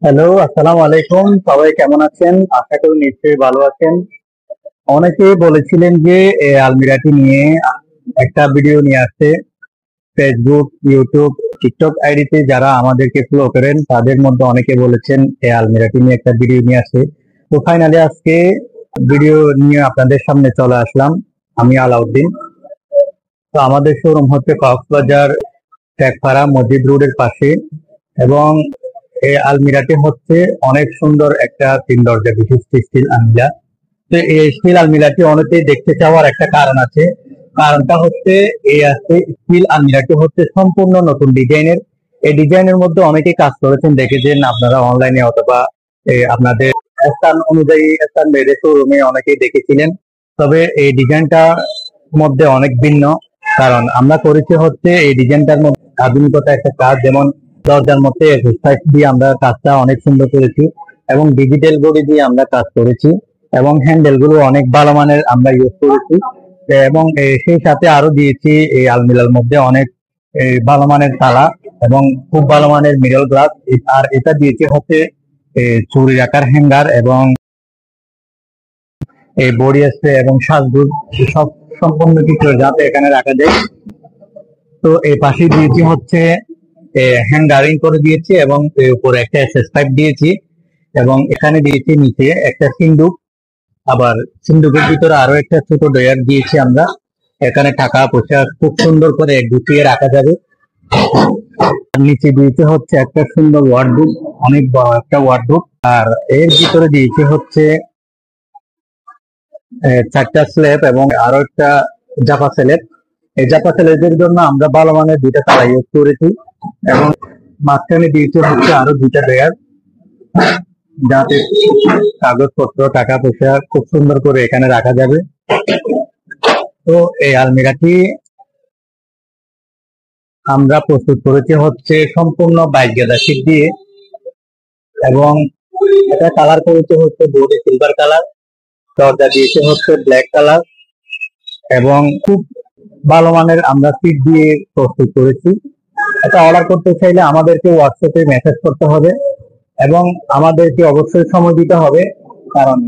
Hello, আসসালামু আলাইকুম। সবাই কেমন আছেন? আশা করি নিশ্চয়ই ভালো আছেন। অনেকেই বলেছিলেন যে এই আলমিরাটি নিয়ে একটা ভিডিও নিয়ে আসতে। ফেসবুক, ইউটিউব, টিকটক আইডিতে যারা আমাদেরকে ফলো করেন তাদের মধ্যে অনেকে বলেছেন এই আলমিরাটি নিয়ে একটা ভিডিও নিয়ে আসে। তো ফাইনালি আজকে ভিডিও নিয়ে আপনাদের সামনে চলে আসলাম। আমি আলাউদ্দিন। তো আমাদের শোরুম হচ্ছে কক্সবাজার টেকপাড়া মসজিদ রোডের পাশে, এবং এই আলমিরাটি হচ্ছে অনেক সুন্দর একটা 3 দরজা বিশিষ্ট স্টিল আলমিরা। তো এই স্টিল আলমিরাটি অনেকেই দেখতে চাওয়ার একটা কারণ আছে। কারণটা হচ্ছে এই আছে স্টিল আলমিরাটি হচ্ছে সম্পূর্ণ নতুন ডিজাইনের। এই ডিজাইনের মধ্যে অনেকেই কাজ করেছেন, দেখেছেন আপনারা অনলাইনে অথবা আপনাদের স্থান অনুযায়ী স্থান বেঁধে শোরুমে অনেকেই দেখেছিলেন। তবে এই ডিজাইনটা মধ্যে অনেক ভিন্ন, কারণ আমরা করেছি হচ্ছে এই ডিজাইনটার মধ্যে আধুনিকতা একটা কাজ। যেমন দরজার মধ্যে এক্সারসাইজ দিয়ে আমরা কাজটা অনেক সুন্দর করেছি, এবং ডিজিটাল বডি দিয়ে আমরা কাজ করেছি, এবং হ্যান্ডেল গুলো অনেক ভালো মানের আমরা ইউজ করেছি। এবং সেই সাথে আরো দিয়েছি এই আলমিরার মধ্যে অনেক ভালো মানের তালা, এবং খুব ভালো মানের মিডল গ্লাস। আর এটা দিয়েছি হচ্ছে চুরি রাখার হ্যাঙ্গার, এবং এই বডি স্প্রে এবং সাজগুজ সব সম্পূর্ণ কিছু যাতে এখানে রাখা যায়। তো এই পাশে দিয়েছি হচ্ছে হ্যাঙ্গারিং করে দিয়েছি, এবং এর উপরে একটা এসএস পাইপ দিয়েছি, এবং এখানে দিয়েছি নিচে একটা সিন্দুক। আবার সিন্দুকের ভিতরে আরো একটা ছোট ডয়ার দিয়েছি আমরা। এখানে টাকা পয়সা খুব সুন্দর করে গুছিয়ে রাখা যাবে। আর নিচে দিয়েছে হচ্ছে একটা সুন্দর ওয়ার্ডরোব, অনেক বড় একটা ওয়ার্ডরোব। আর এর ভিতরে দিয়েছে হচ্ছে 4টা স্ল্যাব এবং আরো একটা জাপা স্ল্যাব। এই জাপা স্ল্যাবের জন্য আমরা ভালো মানের 2টা তালা ইউজ করেছি, এবং মাঝখানে দিয়েছে হচ্ছে আরো 2টা ডয়ার, যাতে কাগজপত্র টাকা পয়সা খুব সুন্দর করে এখানে রাখা যাবে। তো এই আলমিরাটি আমরা প্রস্তুত করেছি হচ্ছে সম্পূর্ণ 22 গাদা শীট দিয়ে, এবং এটা কালার করেছে হচ্ছে বডি সিলভার কালার, দরজা দিয়েছে হচ্ছে ব্ল্যাক কালার, এবং খুব ভালো মানের আমরা শীট দিয়ে প্রস্তুত করেছি। এটা অর্ডার করতে চাইলে আমাদেরকে হোয়াটসঅ্যাপে মেসেজ করতে হবে, এবং আমাদেরকে অবশ্যই সময় দিতে হবে, কারণ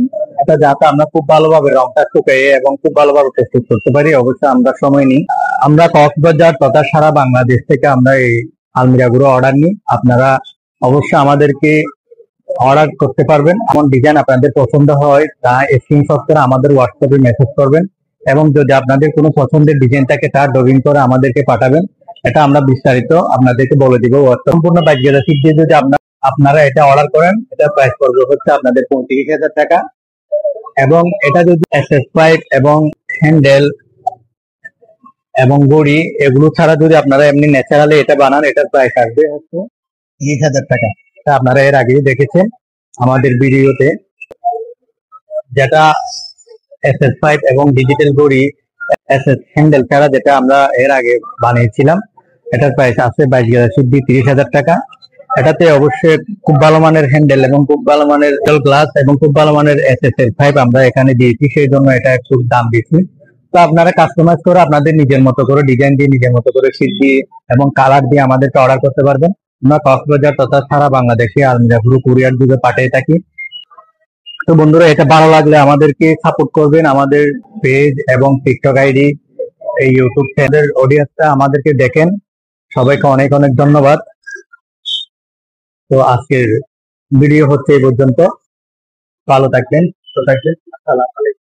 এটা যাতে আমরা খুব ভালোভাবে রংটা শুকিয়ে এবং খুব ভালোভাবে প্রস্তুত করতে পারি, অবশ্যই আমরা সময় নিই। আমরা কক্সবাজার তথা সারা বাংলাদেশ থেকে আমরা এই আলমিরাগুলো অর্ডার নিই। আপনারা অবশ্যই আমাদেরকে অর্ডার করতে পারবেন। এমন ডিজাইন আপনাদের পছন্দ হয় তা স্ক্রিনশট করে আমাদের হোয়াটসঅ্যাপে মেসেজ করবেন, এবং যদি আপনাদের কোনো পছন্দের ডিজাইন থাকে তা ড্রয়িং করে আমাদেরকে পাঠাবেন। এটা আমরা বিস্তারিত আপনাদেরকে বলে দিব। সম্পূর্ণ 22 গাদা শীট দিয়ে যদি আপনারা এটা অর্ডার করেন, এটা প্রাইস পড়বে হচ্ছে আপনাদের 35,000 টাকা। এবং এটা যদি এসএস পাইপ এবং হ্যান্ডেল এবং বড়ি এগুলো ছাড়া যদি আপনারা এমনি ন্যাচারালি এটা বানান, এটার প্রাইস আসবে হচ্ছে 30,000 টাকা। এটা আপনারা এর আগেই দেখেছেন আমাদের ভিডিওতে, যেটা এসএস পাইপ এবং ডিজিটাল বড়ি এসএস হ্যান্ডেল ছাড়া যেটা আমরা এর আগে বানিয়েছিলাম। এটার প্রাইস আছে 22 গাদা শীট দিয়ে 30,000 টাকা। এটাতে অবশ্যই খুব ভালো মানের হ্যান্ডেল এবং খুব ভালো মানের গ্লাস এবং খুব ভালো মানের এসএস এর পাইপ আমরা এখানে দিয়েছি, সেই জন্য এটা একটু দাম বেশি। তো আপনারা কাস্টমাইজ করে আপনাদের নিজের মতো করে ডিজাইন দিয়ে, নিজের মতো করে শীট দিয়ে এবং কালার দিয়ে আমাদেরকে অর্ডার করতে পারবেন। আমরা কক্সবাজার তথা সারা বাংলাদেশে আলমিরাগুলো কুরিয়ার যুগে পাঠিয়ে থাকি। তো বন্ধুরা, এটা ভালো লাগলে আমাদেরকে সাপোর্ট করবেন। আমাদের পেজ এবং টিকটক আইডি, এই ইউটিউব চ্যানেলের অডিয়েন্সটা আমাদেরকে দেখেন। সবাইকে অনেক অনেক ধন্যবাদ। তো আজকের ভিডিও হচ্ছে এই পর্যন্ত। ভালো থাকবেন, সুস্থ থাকবেন। আসসালামু আলাইকুম।